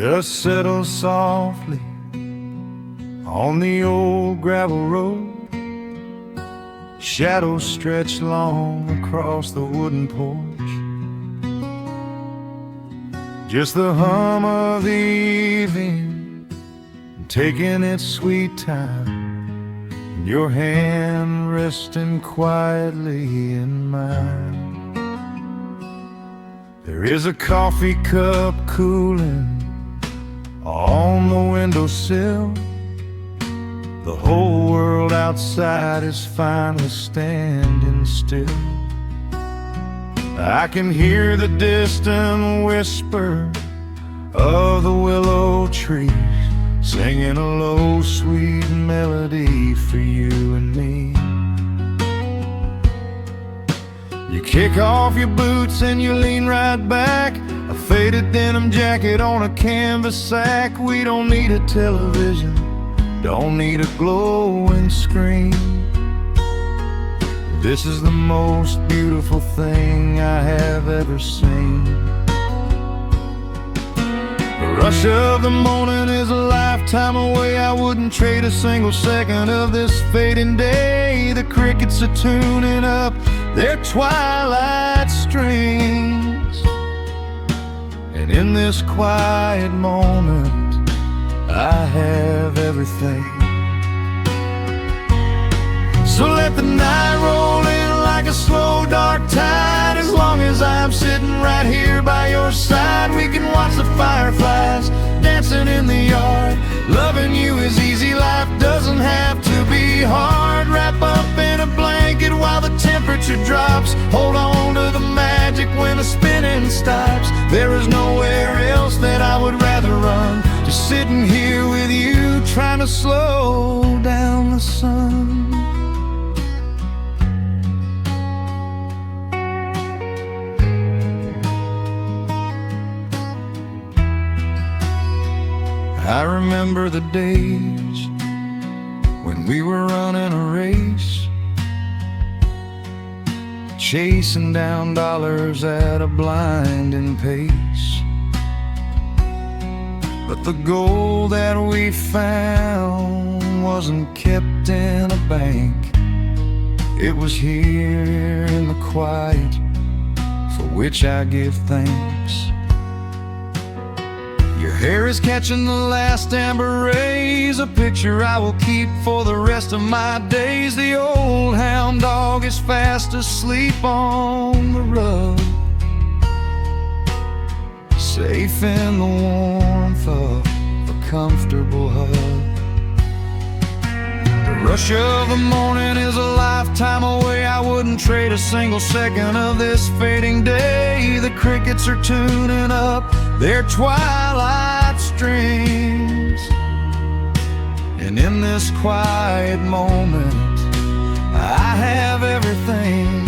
Dust settles softly on the old gravel road. Shadows stretch long across the wooden porch. Just the hum of the evening taking its sweet time, and your hand resting quietly in mine. There is a coffee cup cooling on the windowsill. The whole world outside is finally standing still. I can hear the distant whisper of the willow trees, singing a low, sweet melody for you and me. You kick off your boots and you lean right back, a faded denim jacket on a canvas sack. We don't need a television, don't need a glowing screen. This is the most beautiful thing I have ever seen. The rush of the morning is a lifetime away. I wouldn't trade a single second of this fading day. The crickets are tuning up their twilight strings, and in this quiet moment I have everything. So let the night roll in like a slow dark tide. As long as I'm sitting right here by your side, we can watch the fireflies dancing in the yard. Loving you is easy, life doesn't have to be hard. Wrap up in a blanket while the temperature drops. Hold on to the magic when the spinning stops. There is nowhere else that I would rather run, just sitting here with you, trying to slow down the sun. I remember the days when we were running a race, chasing down dollars at a blinding pace. But the gold that we found wasn't kept in a bank. It was here in the quiet, for which I give thanks. Your hair is catching the last amber rays, a picture I will keep for the rest of my days. The old hound dog is fast asleep on the rug, safe in the warmth of a comfortable hug. The rush of the morning is a lifetime away. I wouldn't trade a single second of this fading day. The crickets are tuning up their twilight strings, and in this quiet moment I have everything.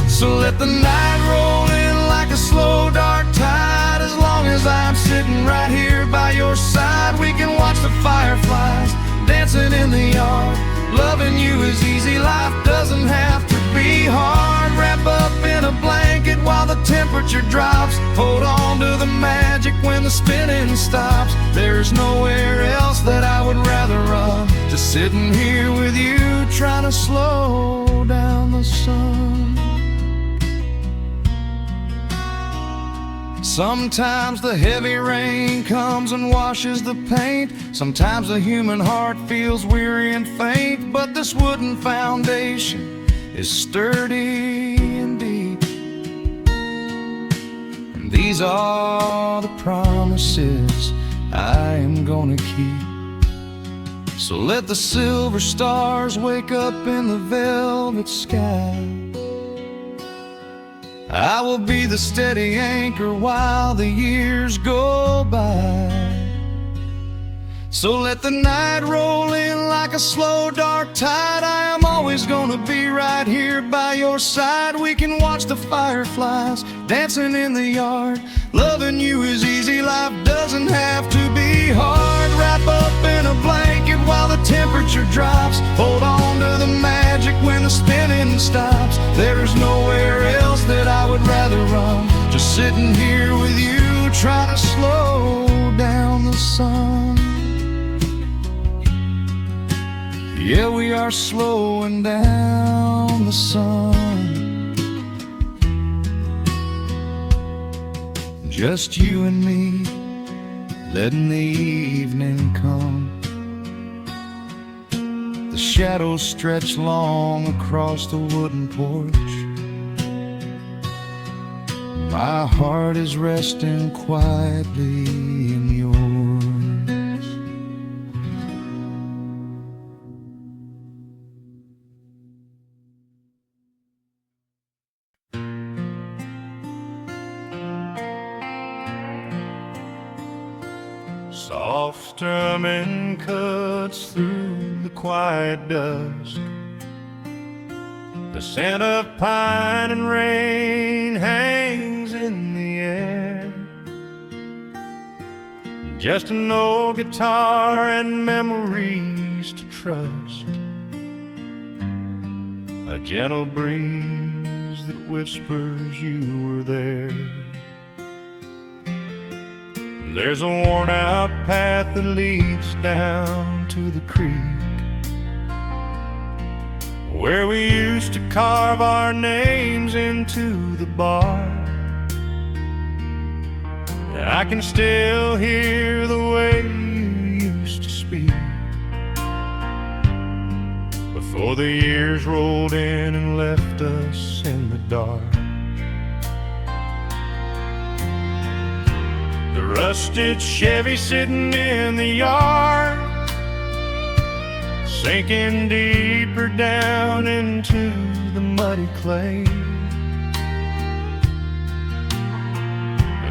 So let the night roll in like a slow dark tide. As long as I'm sitting right here by your side, we can watch the fireflies dancing in the yard. Loving you is easy, life doesn't have to be hard. Wrap up in a blanket while the temperature drops. Hold on to the magic when the spinning stops. There's nowhere else that I would rather run, just sitting here with you, trying to slow down the sun. Sometimes the heavy rain comes and washes the paint. Sometimes the human heart feels weary and faint. But this wooden foundation is sturdy and deep, and these are the promises I am gonna keep. So let the silver stars wake up in the velvet sky. I will be the steady anchor while the years go by. So let the night roll in like a slow dark tide. I am always gonna be right here by your side. We can watch the fireflies dancing in the yard. Loving you is easy, life doesn't have to be hard. Wrap up in a blanket while the temperature drops. Hold on to the magic when the spinning stops. There's nowhere else that I would rather run, just sitting here with you, trying to slow down sun. Yeah, we are slowing down the sun. Just you and me, letting the evening come. The shadows stretch long across the wooden porch. My heart is resting quietly in yours. Soft strumming cuts through the quiet dusk. The scent of pine and rain hangs in the air. Just an old guitar and memories to trust. A gentle breeze that whispers you were there. There's a worn-out path that leads down to the creek, where we used to carve our names into the bark. I can still hear the way you used to speak before the years rolled in and left us in the dark. The rusted Chevy sitting in the yard, sinking deeper down into the muddy clay.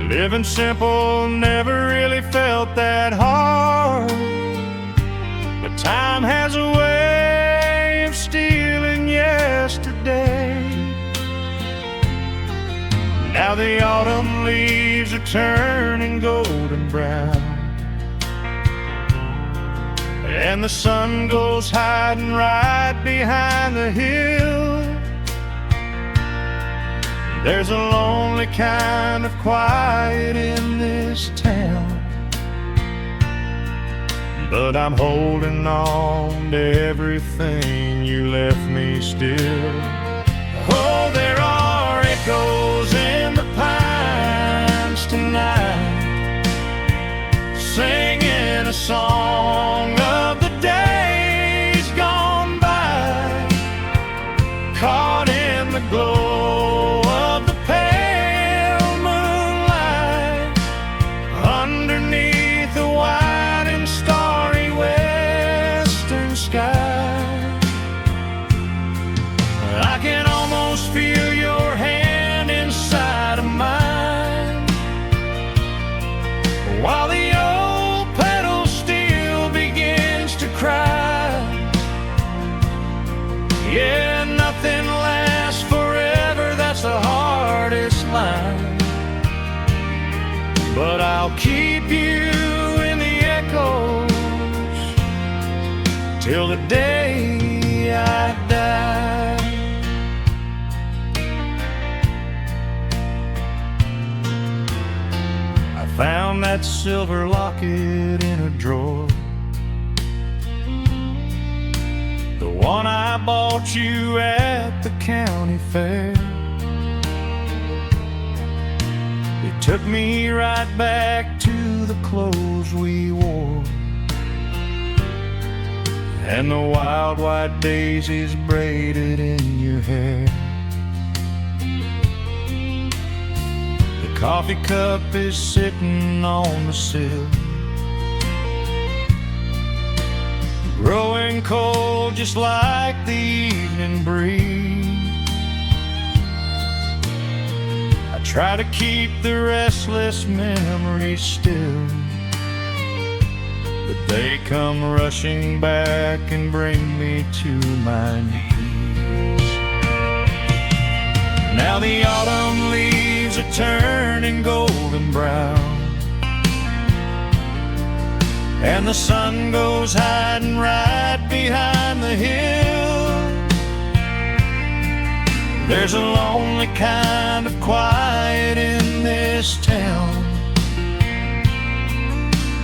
Living simple never really felt that hard, but time has a way of stealing yesterday. Now the autumn leaves are turning golden brown, and the sun goes hiding right behind the hill. There's a lonely kind of quiet in this town, but I'm holding on to everything you left me still. Oh, there are echoes in the pines tonight, singing a song of the days gone by, caught in the glow of the pale moonlight, underneath the wide and starry western sky. I can almost feel your hand inside of mine, while the old pedal still begins to cry. Yeah, nothing lasts forever, that's the hardest line, but I'll keep you in the echoes till the day I die. I found that silver locket in a drawer, the one I bought you at the county fair. It took me right back to the clothes we wore, and the wild white daisies braided in your hair. The coffee cup is sitting on the sill, growing cold just like the evening breeze. I try to keep the restless memories still, but they come rushing back and bring me to my knees. Now the autumn leaves are turning golden brown, and the sun goes hiding right behind the hill. There's a lonely kind of quiet in this town,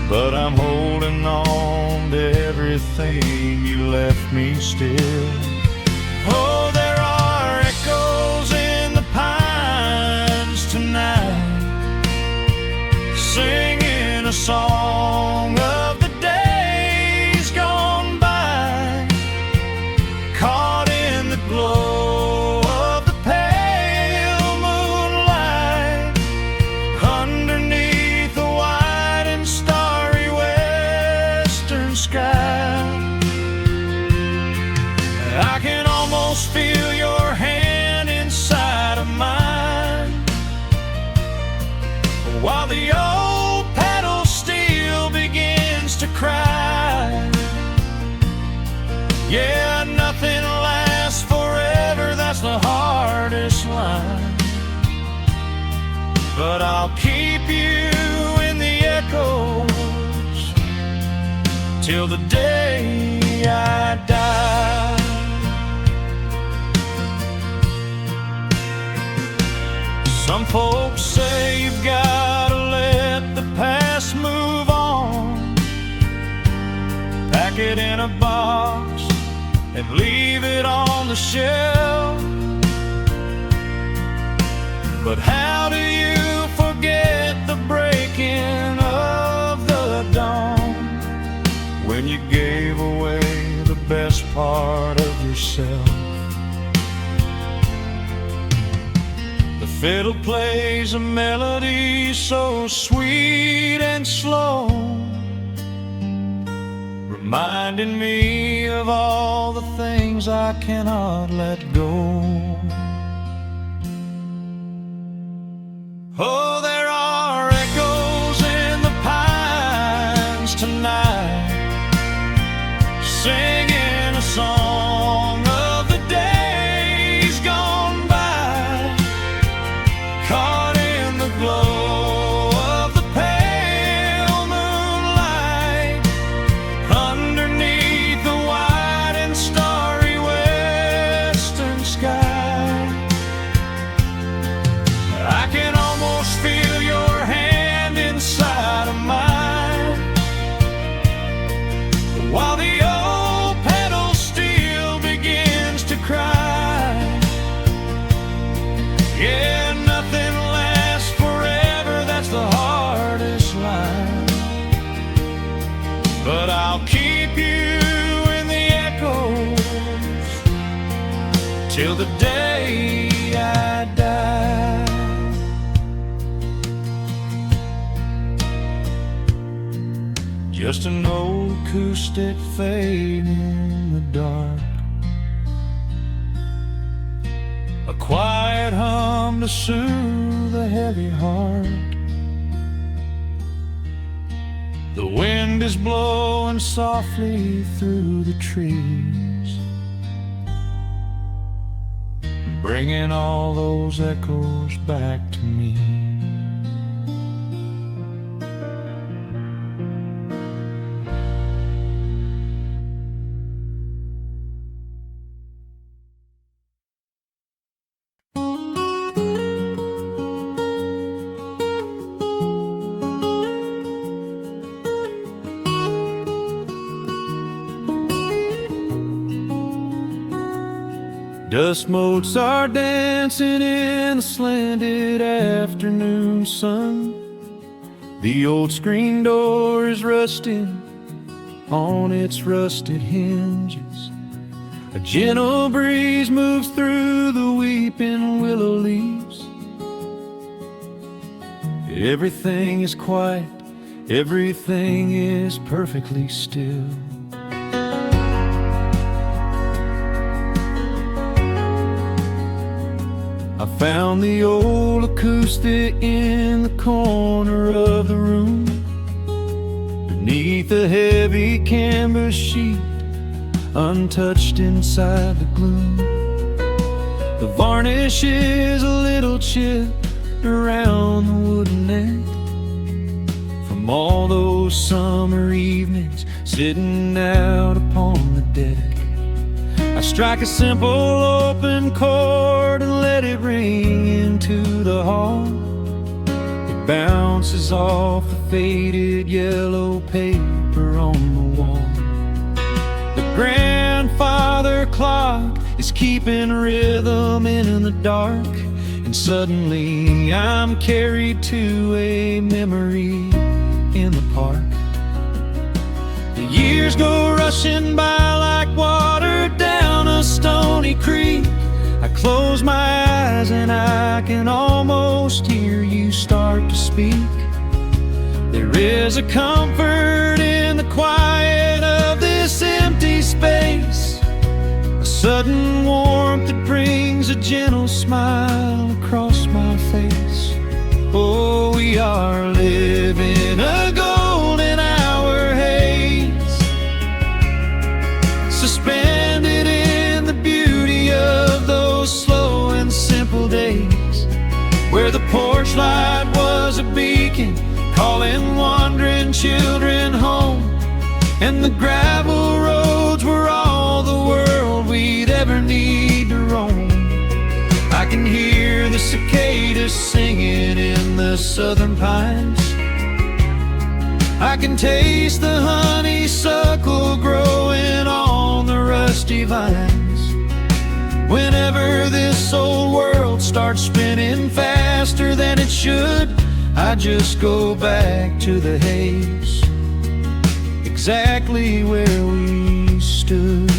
but I'm holding on to everything you left me still. Oh, there are echoes in the pines tonight, singing a song of the days gone by, caught in the glow of the pale moonlight, underneath the wide and starry western sky. I can almost feel your hand inside of mine, while the old pedal steel begins to cry. Yeah, nothing lasts forever, that's the hardest line, but I'll keep you in the echoes till the day I die. Some folks say you've gotta let the past move on, pack it in a box and leave it on the shelf. But how do you forget the breaking of the dawn, when you gave away the best part of yourself? The fiddle plays a melody so sweet and slow, reminding me of all the things I cannot let go. Oh, there are echoes in the pines tonight, singing a song of the days gone by, caught in the glow of the pale moonlight, underneath the wide and starry western sky. I can almost feel your hand inside of mine, while the old pedal steel begins to cry. Yeah, nothing lasts forever, that's the hardest line, but I'll keep you in the echoes till the day I die. Just an old acoustic fade in the dark, a quiet hum to soothe a heavy heart. The wind is blowing softly through the trees, bringing all those echoes back to me. Dust motes are dancing in the slanted afternoon sun. The old screen door is rusting on its rusted hinges. A gentle breeze moves through the weeping willow leaves. Everything is quiet, everything is perfectly still. I found the old acoustic in the corner of the room, beneath a heavy canvas sheet, untouched inside the gloom. The varnish is a little chipped around the wooden neck, from all those summer evenings sitting out upon the deck. I strike a simple open chord and let it ring into the hall. It bounces off the faded yellow paper on the wall. The grandfather clock is keeping rhythm in the dark, and suddenly I'm carried to a memory in the park. The years go rushing by like water down a stony creek. I close my eyes and I can almost hear you start to speak. There is a comfort in the quiet of this empty space, a sudden warmth that brings a gentle smile across my face. Oh, we are living a golden hour haze, suspended in the beauty of those slow and simple days, where the porch light was a beacon calling wandering children home, and the gravel roads were all the world we'd ever need to roam. I can hear the cicadas singing in the southern pines. I can taste the honeysuckle growing on the rusty vines. Whenever this old world starts spinning faster than it should, I just go back to the haze, exactly where we stood.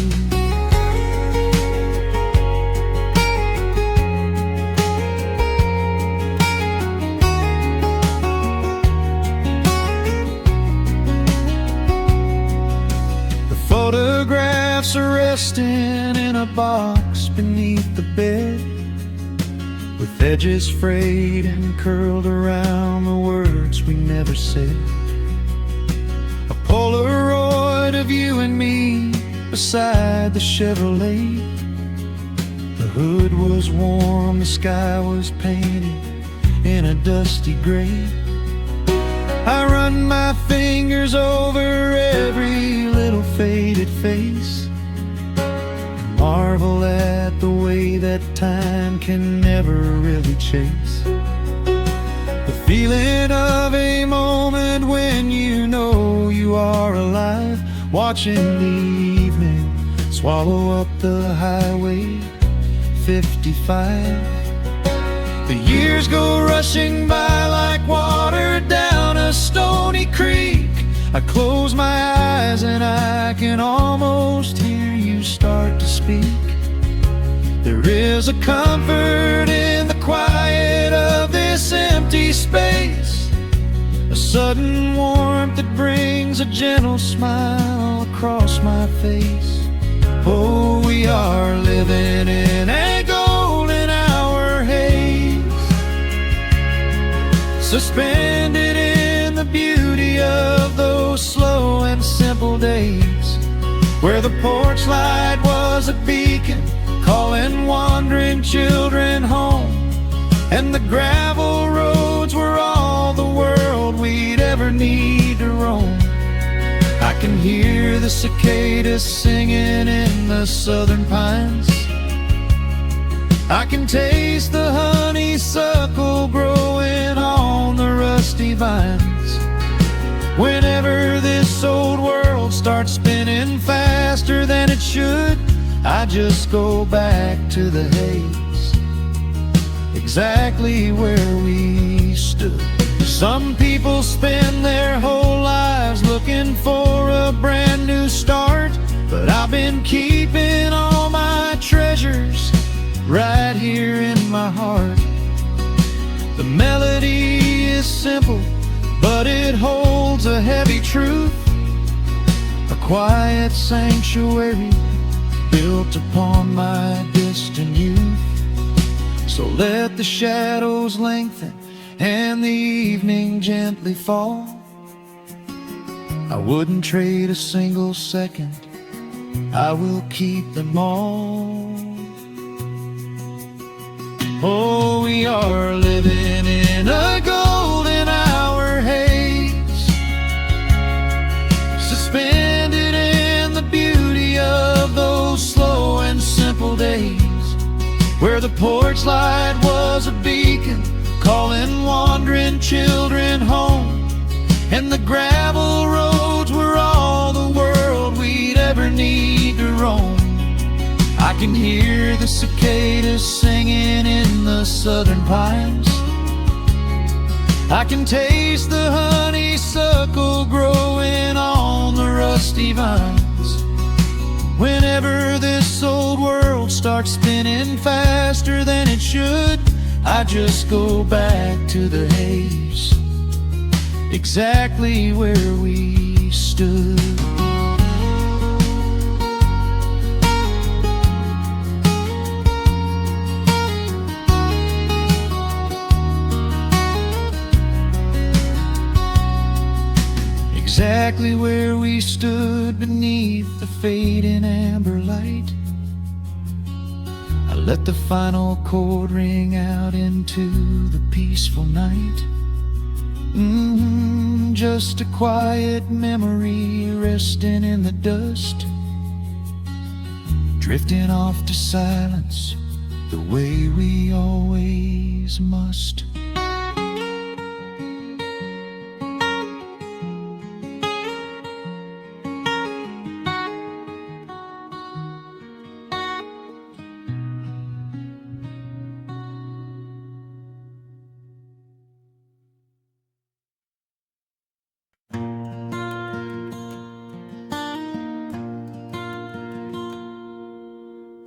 The photographs are resting in a box beneath the bed, with edges frayed and curled around the words we never said. A Polaroid of you and me beside the Chevrolet. The hood was warm, the sky was painted in a dusty gray. I run my fingers over every little faded face, marvel at the way that time can never really chase. The feeling of a moment when you know you are alive, watching the evening swallow up the highway 55. The years go rushing by like water down a stony creek. I close my eyes and I can almost hear you start to speak. There is a comfort in the quiet of this empty space, a sudden warmth that brings a gentle smile across my face. Oh, we are living in a golden hour haze, suspended in the beauty of those slow and simple days, where the porch light was a beacon calling wandering children home, and the gravel roads were all the world we'd ever need to roam. I can hear the cicadas singing in the southern pines. I can taste the honeysuckle growing on the rusty vines. Whenever this old world starts spinning faster than it should, I just go back to the haze, exactly where we stood. Some people spend their whole lives looking for a brand new start, but I've been keeping all my treasures right here in my heart. The melody is simple, but it holds a heavy truth, a quiet sanctuary built upon my distant youth. So let the shadows lengthen and the evening gently fall. I wouldn't trade a single second, I will keep them all. Oh, we are living in a golden hour haze, suspended in the beauty of those slow and simple days, where the porch light was a beacon calling wandering children home. And the gravel roads were all the world we'd ever need to roam. I can hear the cicadas singing in the southern pines. I can taste the honeysuckle growing on the rusty vines. Whenever this old world starts spinning faster than it should, I just go back to the haze, exactly where we stood. Exactly where we stood beneath the fading amber light. I let the final chord ring out into the peaceful night. Just a quiet memory resting in the dust, drifting off to silence the way we always must.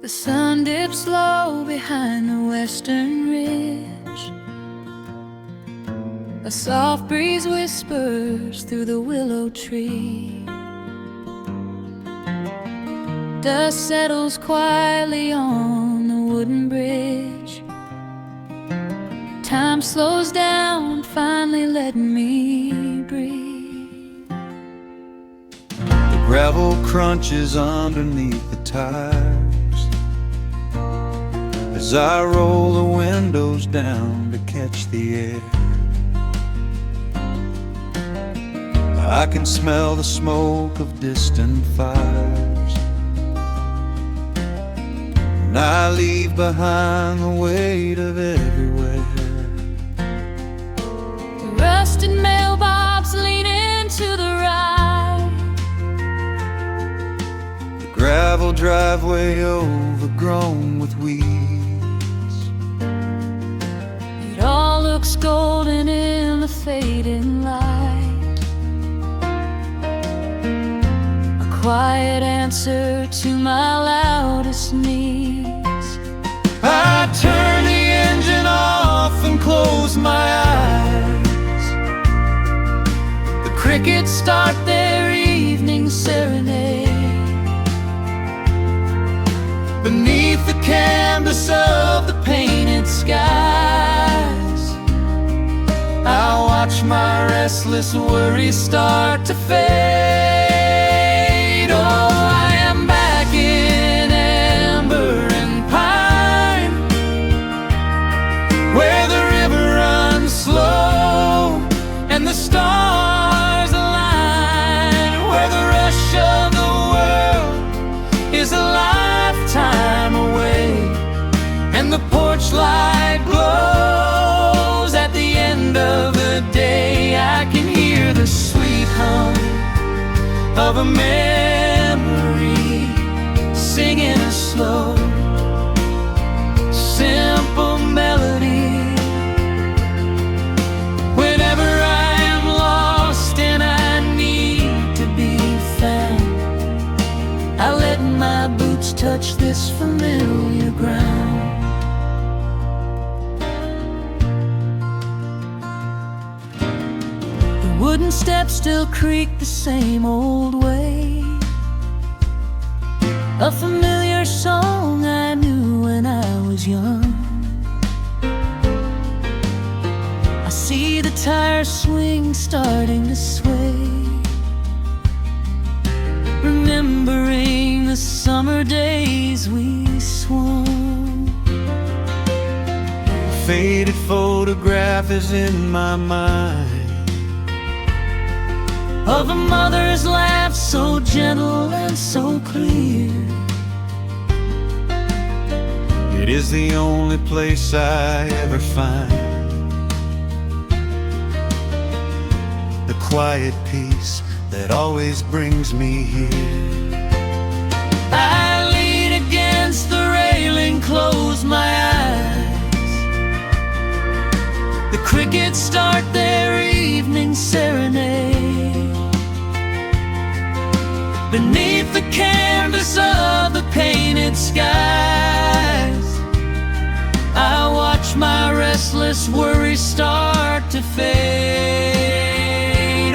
The sun dips low behind the western ridge. A soft breeze whispers through the willow tree. Dust settles quietly on the wooden bridge. Time slows down, finally letting me breathe. The gravel crunches underneath the tires as I roll the windows down to catch the air. I can smell the smoke of distant fires, and I leave behind the weight of everywhere. The rusted mailbox leaning to the right. The gravel driveway overgrown with weeds. It all looks golden in the fading light. A quiet answer to my loudest needs. I turn the engine off and close my eyes. The crickets start their evening serenade. Beneath the canvas of the painted skies, I watch my restless worries start to fade. Oh, I am back in amber and pine, where the river runs slow and the stars align, where the rush of the world is a lifetime away, and the porch light glows at the end of the day. I can hear the sweet hum of a memory singing a slow, simple melody. Whenever I am lost and I need to be found, I let my boots touch this familiar ground. The wooden steps still creak the same old way. A familiar song I knew when I was young. I see the tires swing starting to sway, remembering the summer days we swung. A faded photograph is in my mind of a mother's laugh so gentle and so clear. It is the only place I ever find the quiet peace that always brings me here. I lean against the railing, close my eyes. The crickets start their evening serenade. Beneath the canvas of the painted skies, I watch my restless worries start to fade.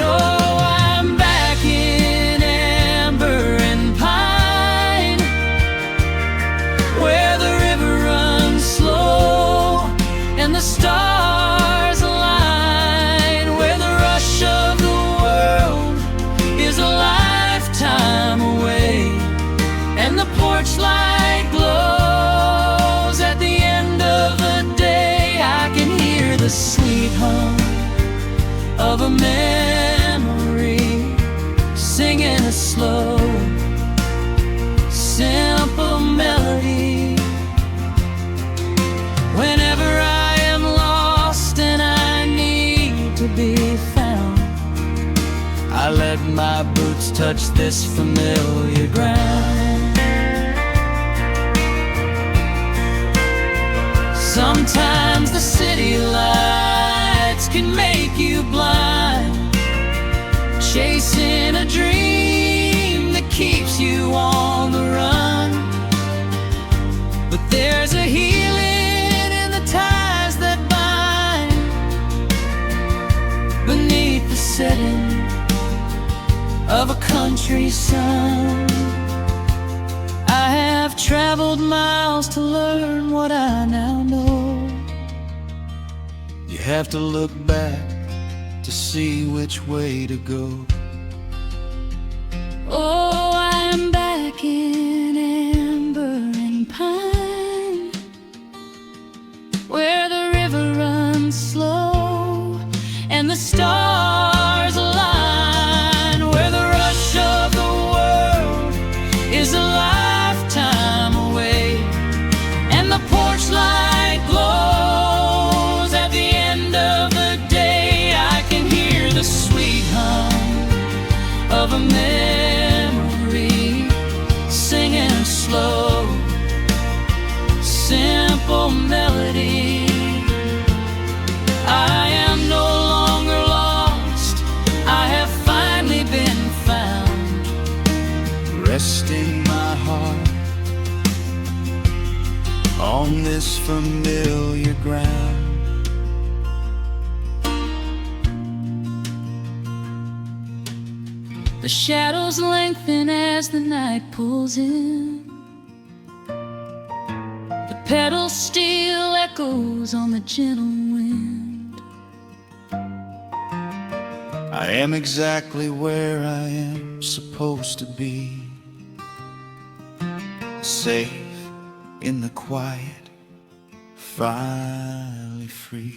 Oh, I'm back in amber and pine, where the river runs slow and the stars align, where the rush of the world is a lifetime away, and the porch light glows at the end of the day. I can hear the sweet hum of a memory, singing a slow, simple melody. Whenever I am lost and I need to be found, I let my boots touch this familiar ground. Sometimes the city lights can make you blind, chasing a dream that keeps you on the run. But there's a healing in the ties that bind beneath the setting of a country sun. I have traveled miles to learn what I now know. You have to look back to see which way to go. Oh, I'm back in amber and pine, where the river runs slow and the stars align, where the rush of the world is a lifetime away, and the porch light glows at the end of the day. I can hear the sweet hum of a memory, singing a slow, simple melody. I am no longer lost, I have finally been found, Resting my heart on this familiar ground. the shadows lengthen as the night pulls in. The pedal steel echoes on the gentle wind. I am exactly where I am supposed to be, safe in the quiet, finally free.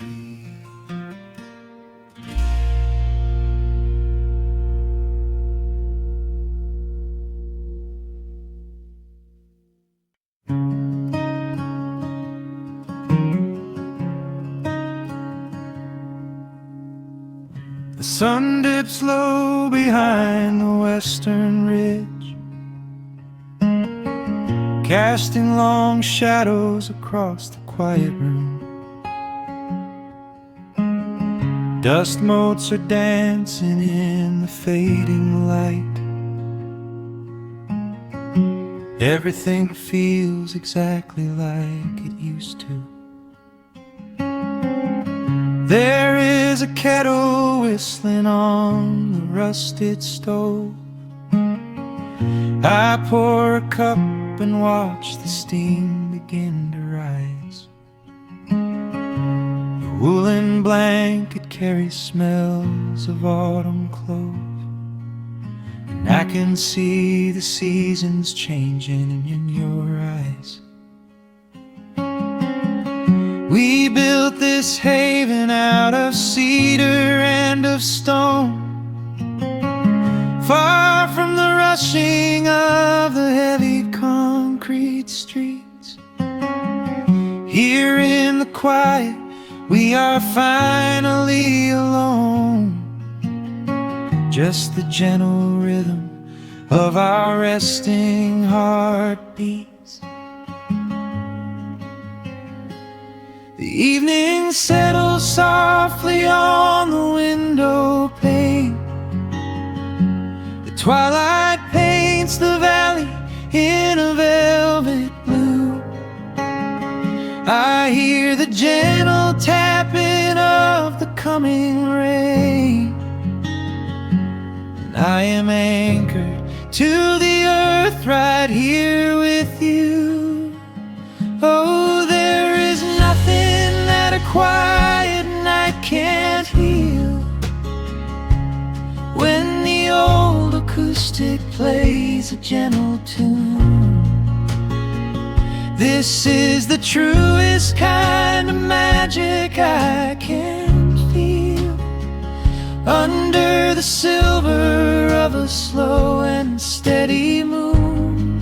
The sun dips low behind the western ridge, casting long shadows across the quiet room. Dust motes are dancing in the fading light. Everything feels exactly like it used to. There is a kettle whistling on the rusted stove. I pour a cup and watch the steam begin to rise. The woolen blanket carries smells of autumn clothes, and I can see the seasons changing in your eyes. We built this haven out of cedar and of stone, far from the rushing of the heavy concrete streets. Here in the quiet, we are finally alone. just the gentle rhythm of our resting heartbeats. The evening settles softly on the window pane. The twilight paints the valley in a velvet blue. I hear the gentle tapping of the coming rain, and I am anchored to the earth right here with you. Oh, there is nothing that a quiet night can't heal, when the old acoustic plays a gentle tune. This is the truest kind of magic I can feel, under the silver of a slow and steady moon.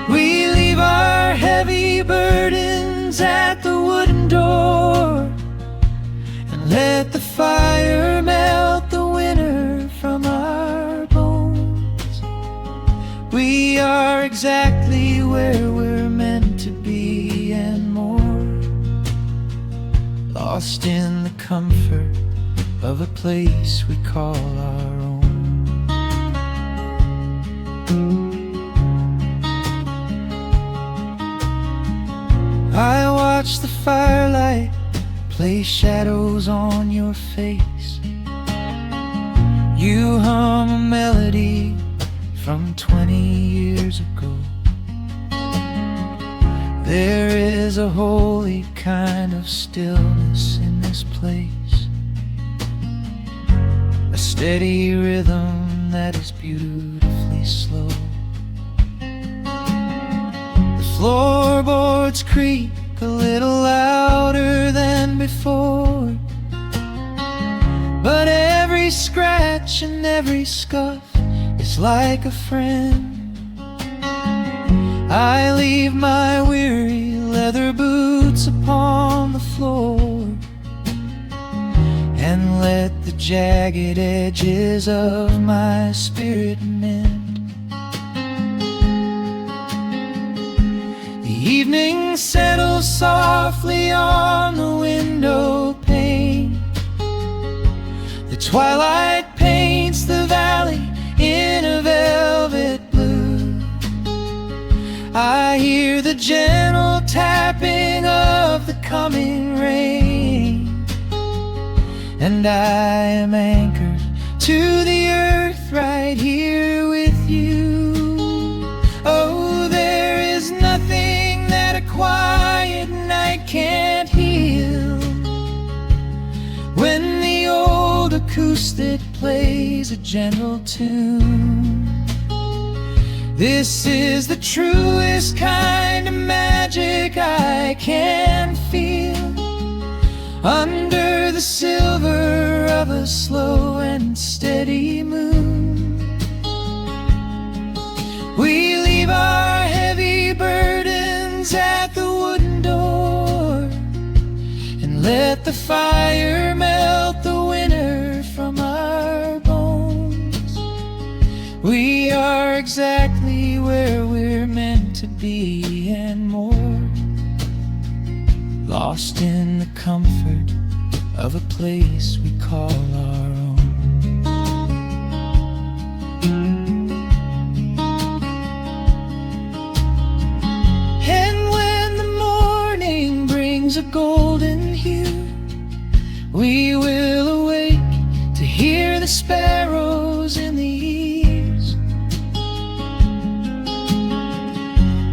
We leave our heavy burdens at the wooden door, and let the fire melt the winter from our bones. We are exactly where we're meant to be and more, lost in the comfort of a place we call our own. I watch the firelight play shadows on your face. You hum a melody from 20 years ago. There is a holy kind of stillness in this place, a steady rhythm that is beautifully slow. The floorboards creak a little louder than before, but every scratch and every scuff is like a friend. I leave my weary leather boots upon the floor, and let the jagged edges of my spirit mend. The evening settles softly on the window pane. The twilight paints the valley in a velvet blue. I hear the gentle tapping of the coming rain, and I am anchored to the earth right here with you. Oh, there is nothing that a quiet night can't heal, when the old acoustic plays a gentle tune. This is the truest kind of magic I can feel, under the silver of a slow and steady moon. We leave our heavy burdens at the wooden door, and let the fire melt the winter from our bones. We are exactly where we're meant to be and more, lost in the comfort of a place we call our own. And when the morning brings a golden hue, we will awake to hear the sparrows in the eaves.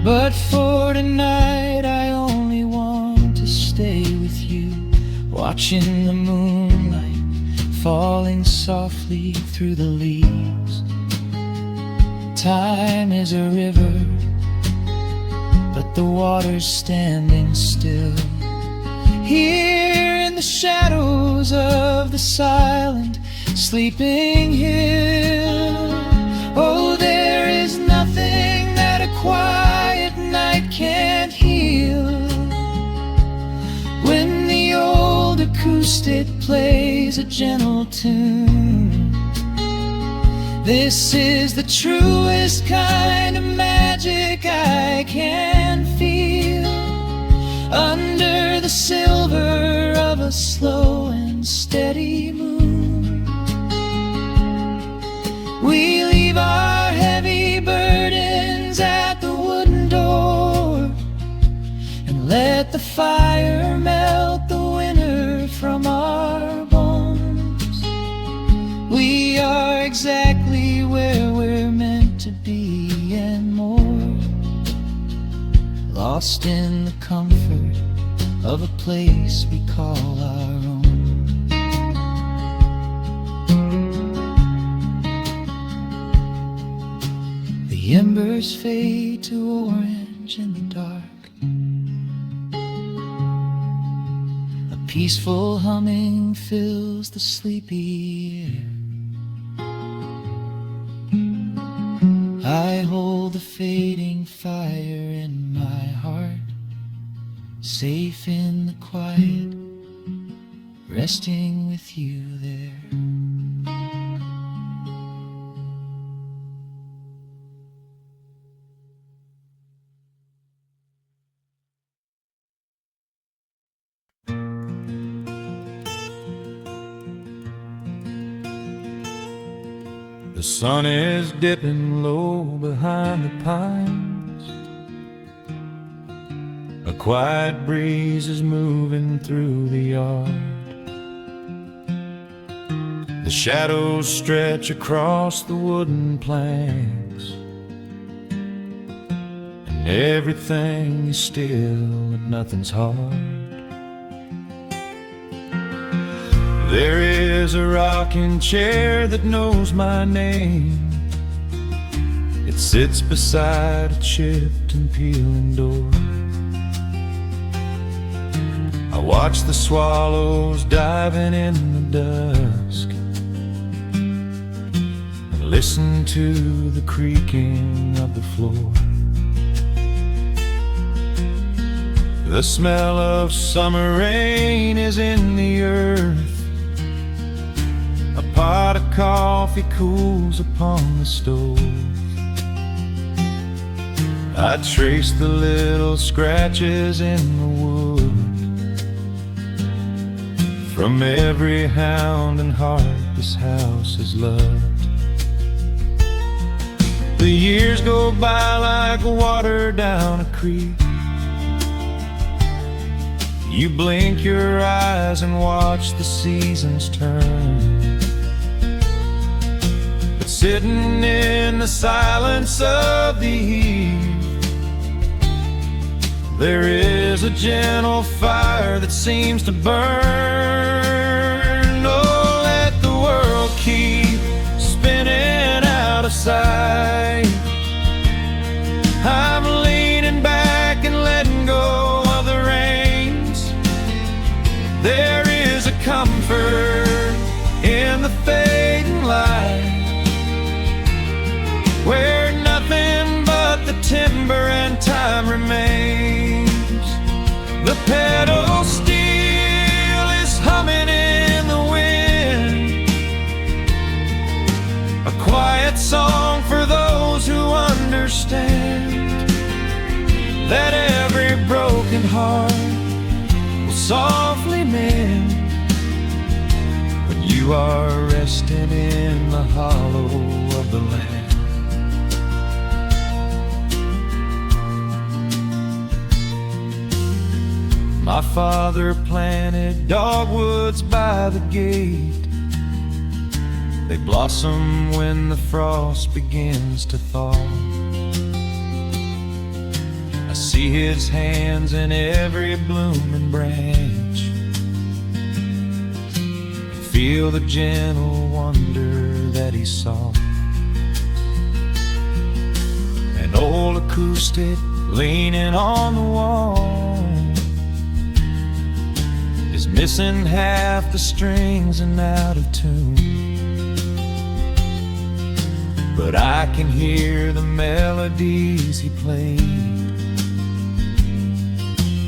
But for tonight I only want to stay with you, watching the moonlight falling softly through the leaves. Time is a river, but the water's standing still, here in the shadows of the silent sleeping hill. Oh, there is nothing that a quiet night can't heal, when the old acoustic coast it plays a gentle tune. This is the truest kind of magic I can feel, under the silver of a slow and steady moon. We leave our heavy burdens at the wooden door, and let the fire melt the winter from our bones. We are exactly where we're meant to be and more, lost in the comfort of a place we call our own. The embers fade to orange in the dark. A peaceful humming fills the sleepy air. I hold the fading fire in my heart, safe in the quiet, resting with you there. The sun is dipping low behind the pines. A quiet breeze is moving through the yard. The shadows stretch across the wooden planks, and everything is still and nothing's hard. There is a rocking chair that knows my name. It sits beside a chipped and peeling door. I watch the swallows diving in the dusk, and listen to the creaking of the floor. The smell of summer rain is in the earth. A pot of coffee cools upon the stove. I trace the little scratches in the wood from every hound and heart this house has loved. The years go by like water down a creek. You blink your eyes and watch the seasons turn. Sitting in the silence of the eve, there is a gentle fire that seems to burn. Oh, let the world keep spinning out of sight. I'm leaning back and letting go of the reins. There is a comfort in the fading light, where nothing but the timber and time remains. The pedal steel is humming in the wind, a quiet song for those who understand that every broken heart will softly mend when you are resting in the hollow of the land. My father planted dogwoods by the gate. They blossom when the frost begins to thaw. I see his hands in every blooming branch, and feel the gentle wonder that he saw. An old acoustic leaning on the wall is missing half the strings and out of tune, but I can hear the melodies he played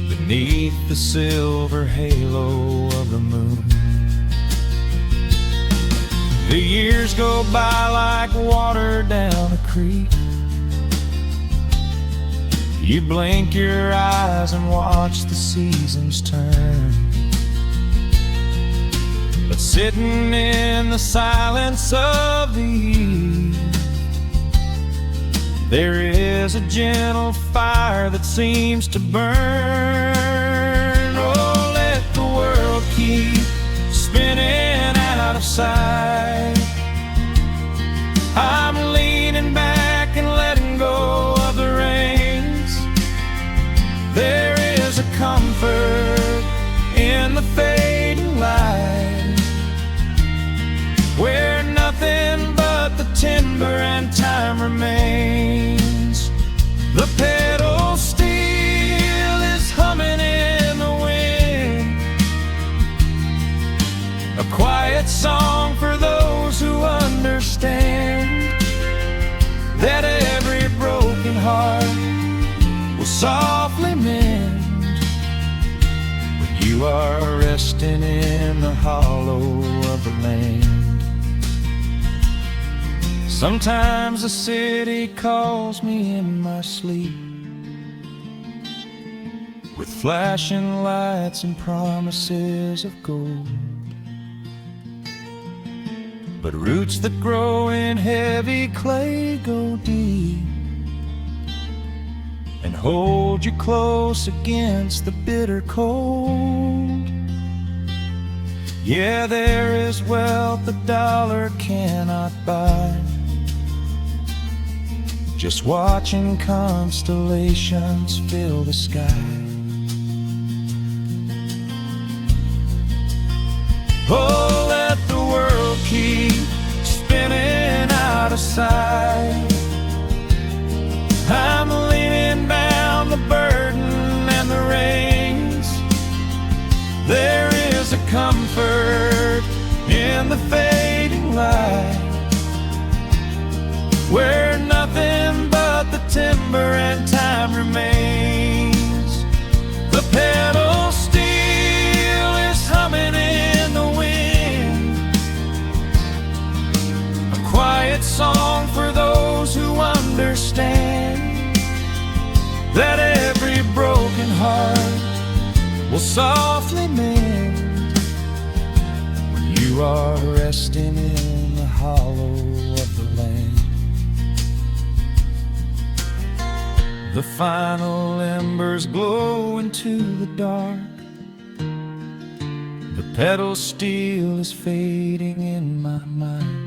beneath the silver halo of the moon. The years go by like water down a creek. You blink your eyes and watch the seasons turn. But sitting in the silence of the eve, there is a gentle fire that seems to burn. Oh, let the world keep spinning out of sight. I'm leaning back and letting go of the reins. There is a comfort in the fading light, where nothing but the timber and time remains. The pedal steel is humming in the wind, a quiet song for those who understand that every broken heart will softly mend when you are resting in the hollow of the land. Sometimes the city calls me in my sleep, with flashing lights and promises of gold. But roots that grow in heavy clay go deep and hold you close against the bitter cold. Yeah, there is wealth a dollar cannot buy, just watching constellations fill the sky. Oh, let the world keep spinning out of sight. I'm leaning down the burden and the reins. There is a comfort in the fading light, where nothing but the timber and time remains. The pedal steel is humming in the wind, a quiet song for those who understand that every broken heart will softly mend when you are resting in the hollow of the land. The final embers glow into the dark. The pedal steel is fading in my mind.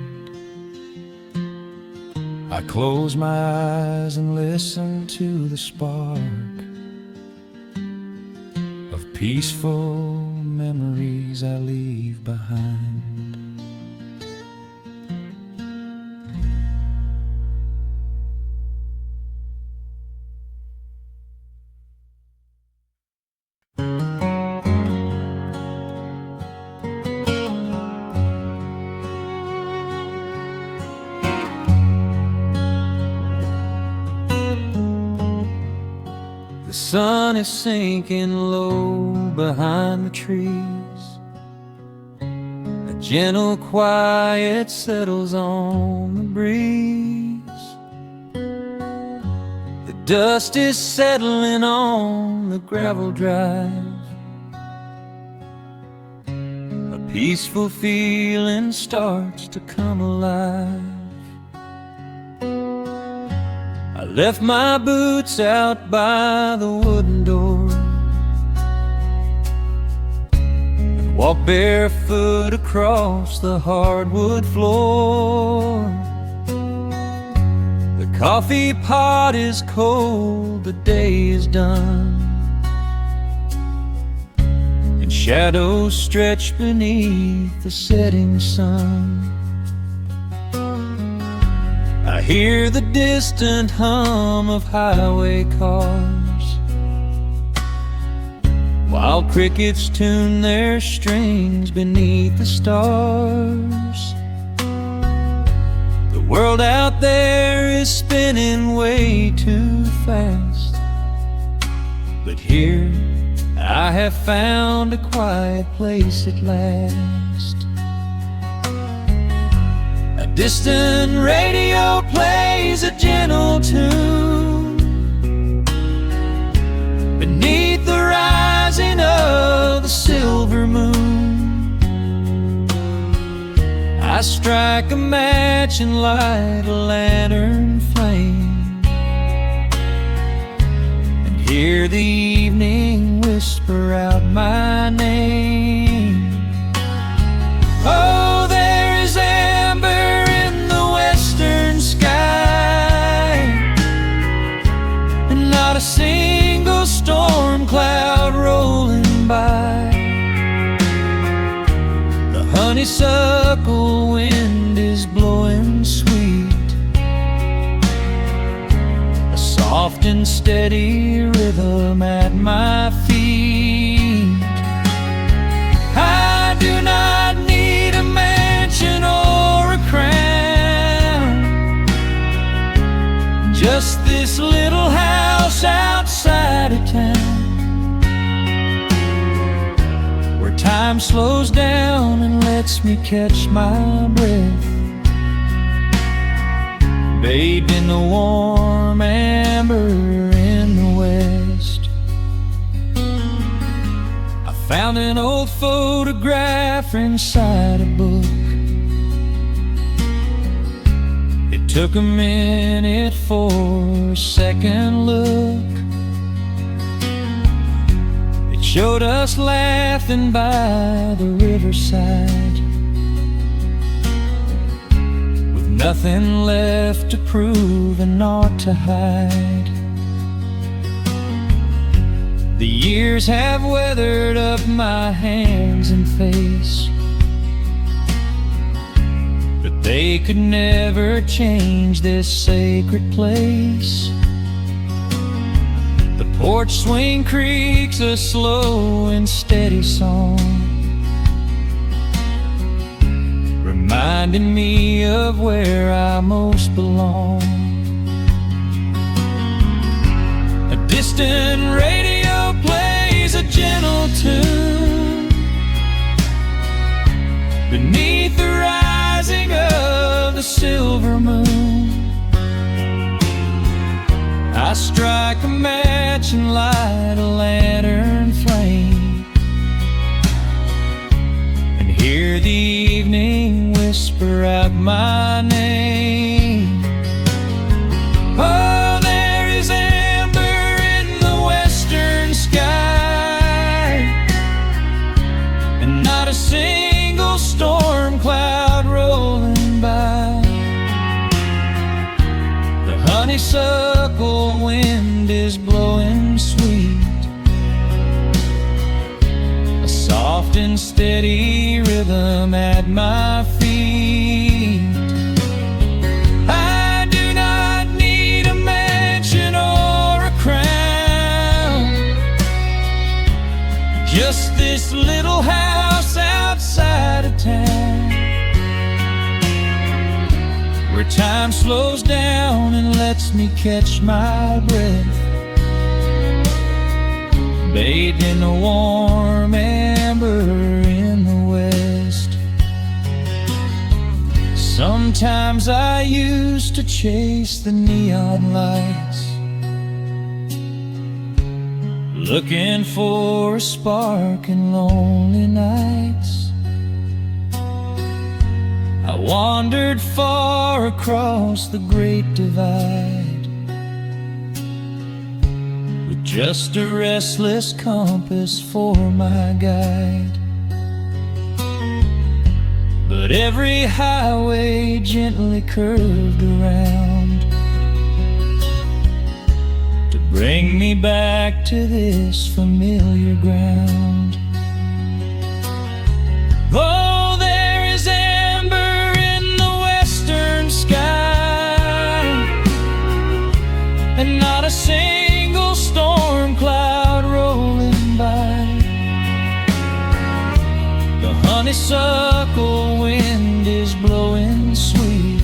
I close my eyes and listen to the spark of peaceful memories I leave behind. The sun is sinking low behind the trees. A gentle quiet settles on the breeze. The dust is settling on the gravel drive. A peaceful feeling starts to come alive. I left my boots out by the wooden door and walked barefoot across the hardwood floor. The coffee pot is cold, the day is done, and shadows stretch beneath the setting sun. I hear the distant hum of highway cars, while crickets tune their strings beneath the stars. The world out there is spinning way too fast, but here I have found a quiet place at last. distant radio plays a gentle tune beneath the rising of the silver moon. I strike a match and light a lantern flame, and hear the evening whisper out my name. Oh, there is amber in the western sky, and not a single storm cloud rolling by. The honeysuckle wind is blowing sweet, a soft and steady rhythm at my feet. I do not need a mansion or a crown, just this little house outside of town, where time slows down and lets me catch my breath, bathed in the warm amber in the west. I found an old photograph inside a book. It took a minute for a second look. It showed us laughing by the riverside, with nothing left to prove and naught to hide. The years have weathered up my hands and face, but they could never change this sacred place. The porch swing creaks a slow and steady song, reminding me of where I most belong. A distant radio plays a gentle tune beneath the rising of the silver moon. I strike a match and light a lantern flame, and hear the evening whisper out my name. Oh, there is amber in the western sky, and not a single storm cloud rolling by. The honeysuckle wind is blowing sweet, a soft and steady rhythm at my feet. I do not need a mansion or a crown, just this little house outside of town, where time slows down and lets me catch my breath, bathed in the warm amber in the west. Sometimes I used to chase the neon lights, looking for a spark in lonely nights. I wandered far across the great divide, with just a restless compass for my guide. But every highway gently curved around to bring me back to this familiar ground. Oh, there is amber in the western sky, and not a single storm cloud rolling by. The honeysuckle wind is blowing sweet,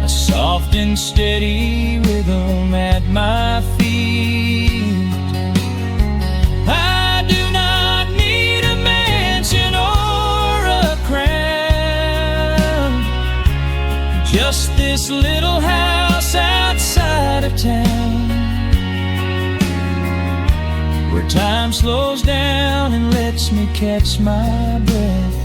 a soft and steady rhythm at my feet. I do not need a mansion or a crown, Just this little house outside of town, where time slows down and lets me catch my breath,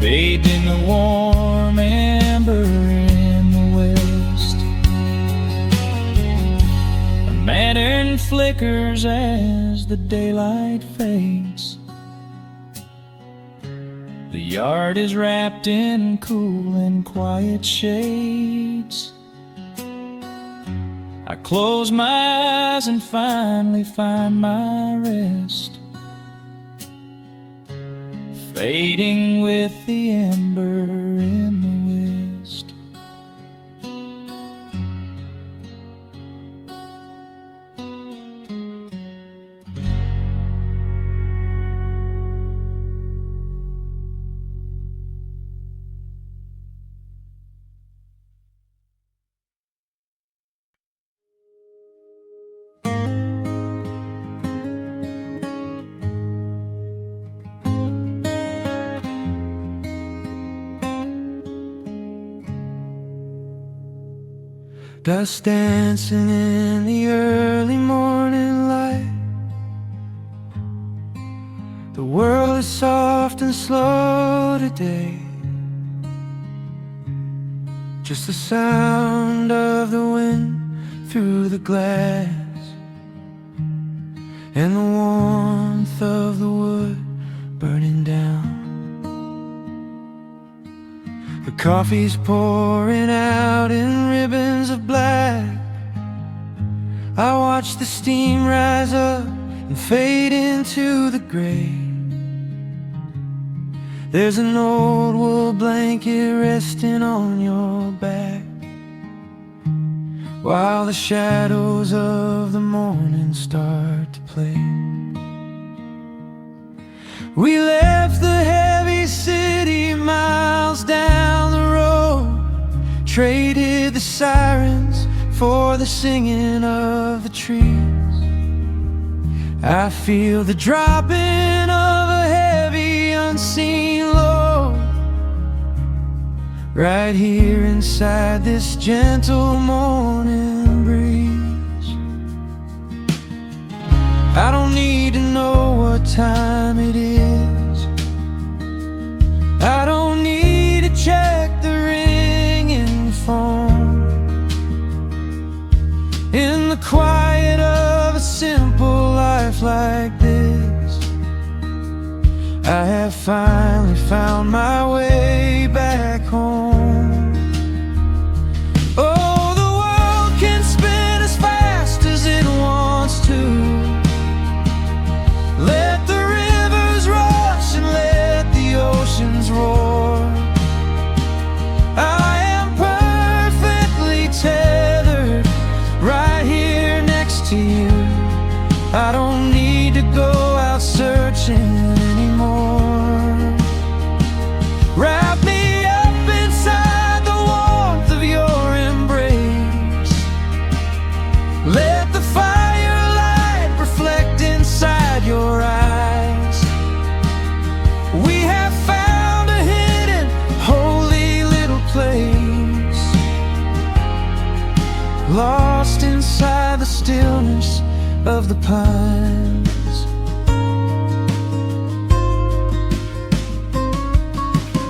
bathed in the warm amber in the west. A lantern flickers as the daylight fades. The yard is wrapped in cool and quiet shades. I close my eyes and finally find my rest, fading with the ember in the west. Dust dancing in the early morning light. The world is soft and slow today. Just the sound of the wind through the glass, and the warmth of the wood burning down. The coffee's pouring out in ribbons of black. I watch the steam rise up and fade into the gray. There's an old wool blanket resting on your back, while the shadows of the morning start to play. We left the heavy city miles down the road, traded the sirens for the singing of the trees. I feel the dropping of a heavy unseen load right here inside this gentle morning breeze. I don't need to know what time it is. I don't need to check the ringing phone. In the quiet of a simple life like this, I have finally found my way back home. Oh, the world can spin as fast as it wants to. Let the rivers rush and let the oceans roar. I am perfectly tethered right here next to you. I don't need to go out searching anymore. Wrap me up inside the warmth of your embrace. Let the firelight reflect inside your eyes. We have found a hidden, holy little place, lost inside the stillness of the pines.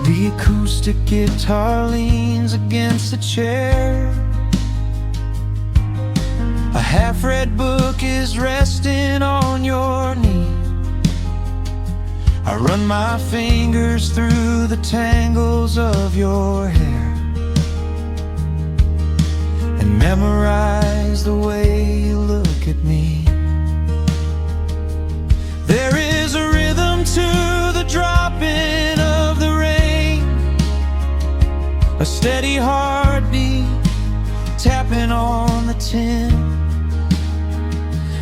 The acoustic guitar leans against the chair. A half-read book is resting on your knee. I run my fingers through the tangles of your hair and memorize the way you look at me. There is a rhythm to the dropping of the rain, a steady heartbeat tapping on the tin.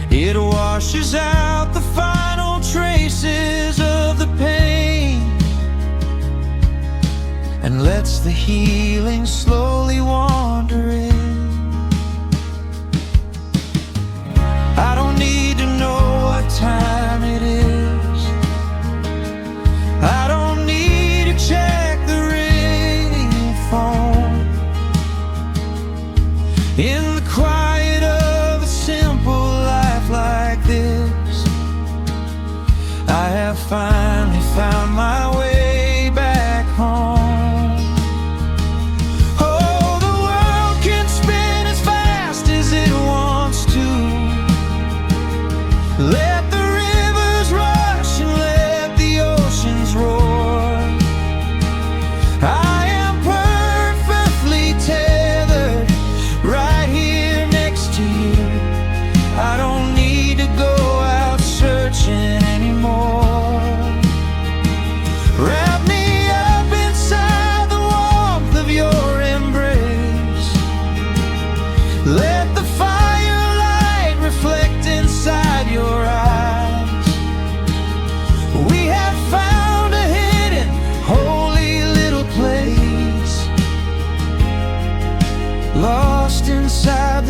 It washes out the final traces of the pain and lets the healing slowly wander in. I don't need to know what time it is. I don't need to check the ringing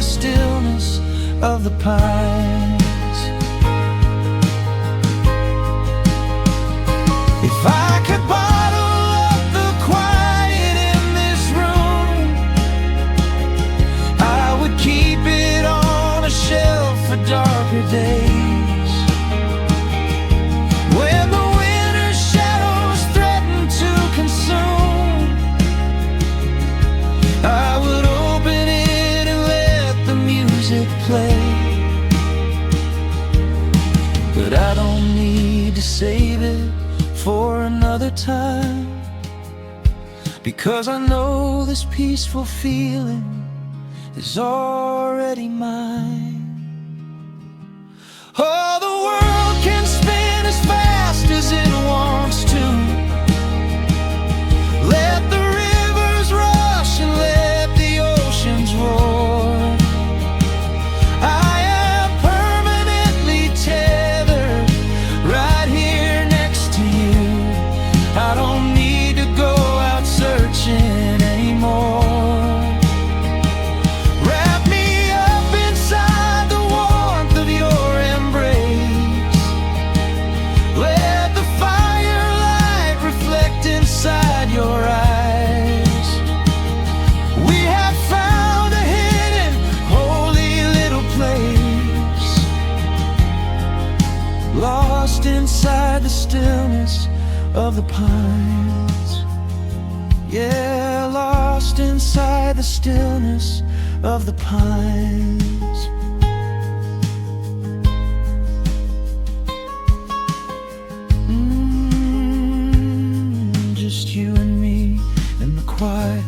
stillness of the pines. If I could bottle up the quiet in this room, I would keep it on a shelf for darker days. When the winter shadows threaten to consume, I would open it and let the music play. But I don't need to save it for another time, because I know this peaceful feeling is already mine. Oh, the world can spin as fast as it wants to. Let the rivers rush and let the oceans roar. I am permanently tethered right here next to you. I don't need to go out searching anymore. Wrap me up inside the warmth of your embrace. Let the firelight reflect inside your eyes. We have found a hidden, holy little place, lost inside the stillness of the pines. Yeah, lost inside the stillness of the pines. Just you and me in the quiet.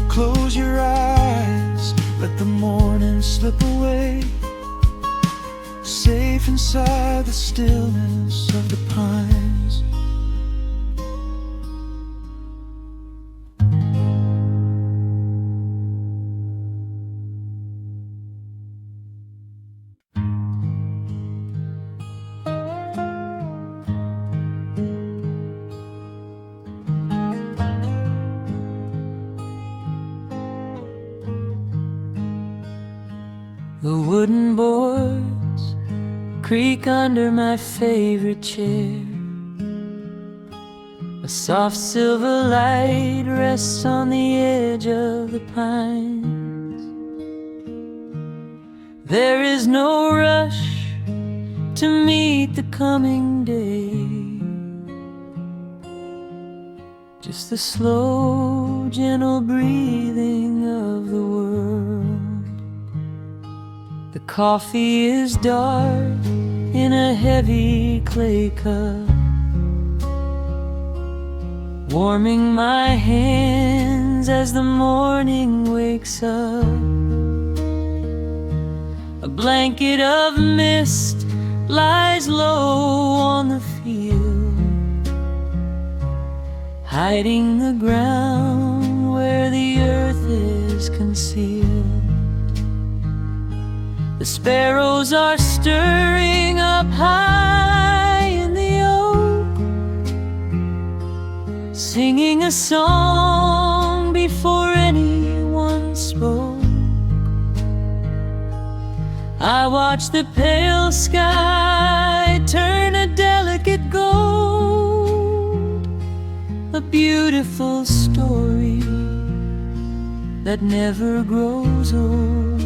Close your eyes, let the morning slip away, safe inside the stillness of the pines. The wooden boards creak under my favorite chair. A soft silver light rests on the edge of the pines. There is no rush to meet the coming day, just the slow, gentle breathing of the world. The coffee is dark in a heavy clay cup, warming my hands as the morning wakes up. A blanket of mist lies low on the field, hiding the ground where the earth is concealed. The sparrows are stirring up high in the oak, singing a song before anyone spoke. I watch the pale sky turn a delicate gold, a beautiful story that never grows old.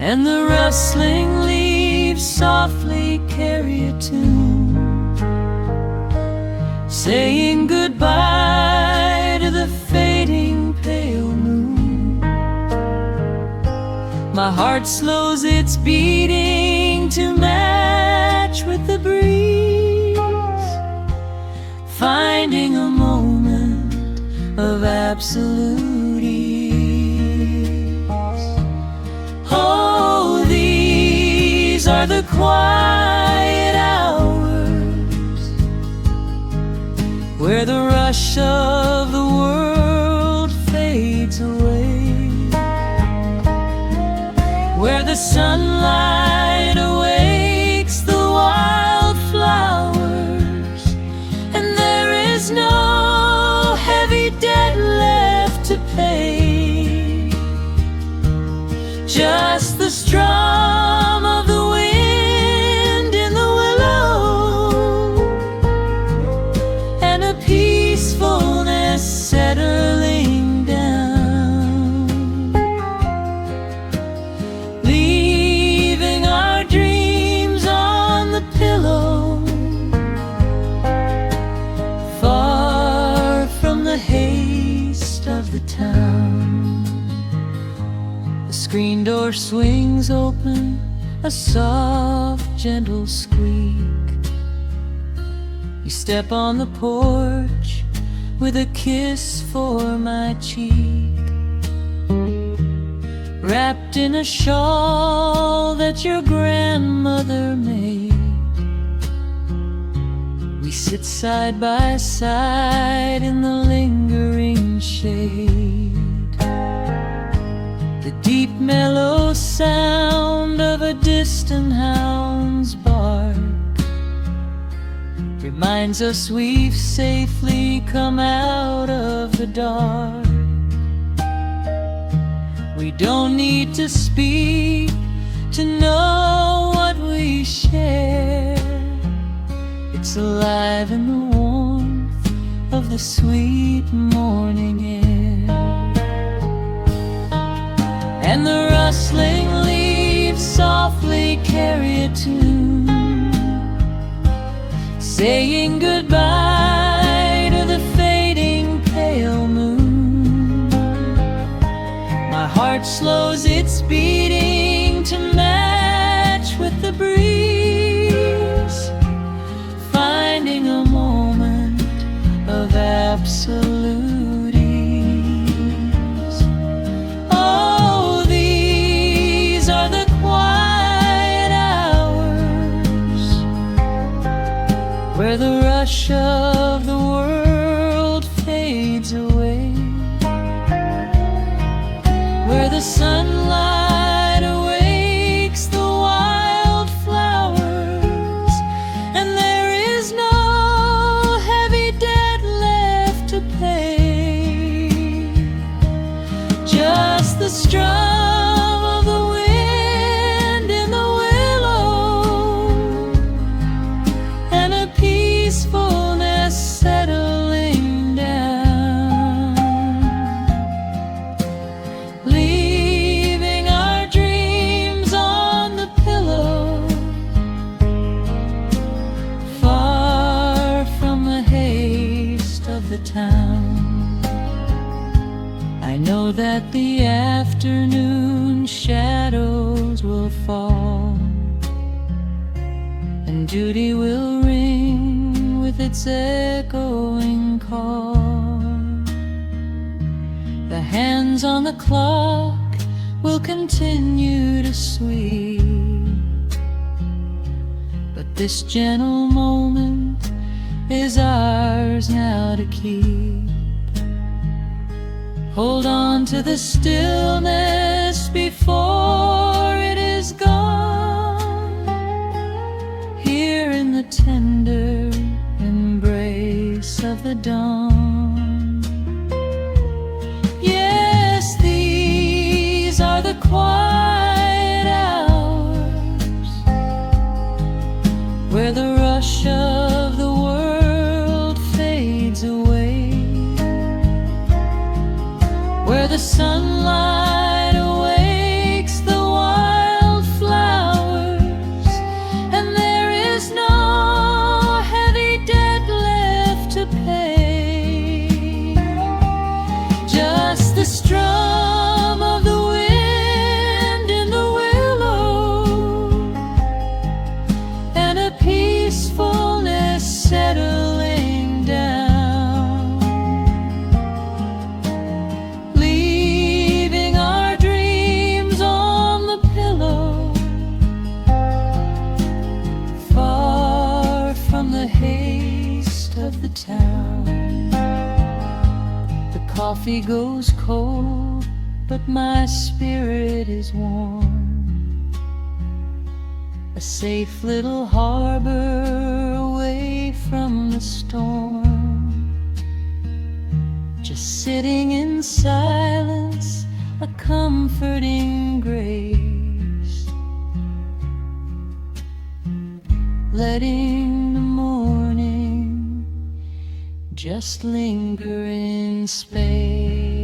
And the rustling leaves softly carry a tune, saying goodbye to the fading pale moon. My heart slows its beating to match with the breeze, finding a moment of absolute ease. Oh, these are the quiet hours where the rush of the world fades away, where the sunlight awakes the wildflowers, and there is no heavy debt left to pay. screen door swings open, a soft, gentle squeak. You step on the porch with a kiss for my cheek, wrapped in a shawl that your grandmother made. We sit side by side in the lingering shade. The deep mellow sound of a distant hound's bark reminds us we've safely come out of the dark. We don't need to speak to know what we share. It's alive in the warmth of the sweet morning air. And the rustling leaves softly carry a tune, saying goodbye to the fading pale moon. My heart slows its beating to match with the breeze, finding a moment of absolute ease. Oh, these are the quiet hours where the rush of the world fades away, where the sunlight awakes the wildflowers, and there is no heavy debt left to pay. Just the strum of the wind in the willow, and a peacefulness settling down, leaving our dreams on the pillow, far from the haste of the town. I know that the afternoon shadows will fall, and duty will ring with its echoing call. The hands on the clock will continue to sweep, but this gentle moment is ours now to keep. Hold on to the stillness before it is gone, here in the tender embrace of the dawn. Yes, these are the quiet hours where the rush of the world fades away, where the sunlight awakes the wildflowers, and there is no heavy debt left to pay. Just the strum of the wind in the willow, and a peacefulness settling down, leaving our dreams on the pillow, far from the haste of the town. The coffee goes cold, but my spirit is warm, a safe little harbor away from the storm. Just sitting in silence, a comforting grace, letting the morning just linger in space.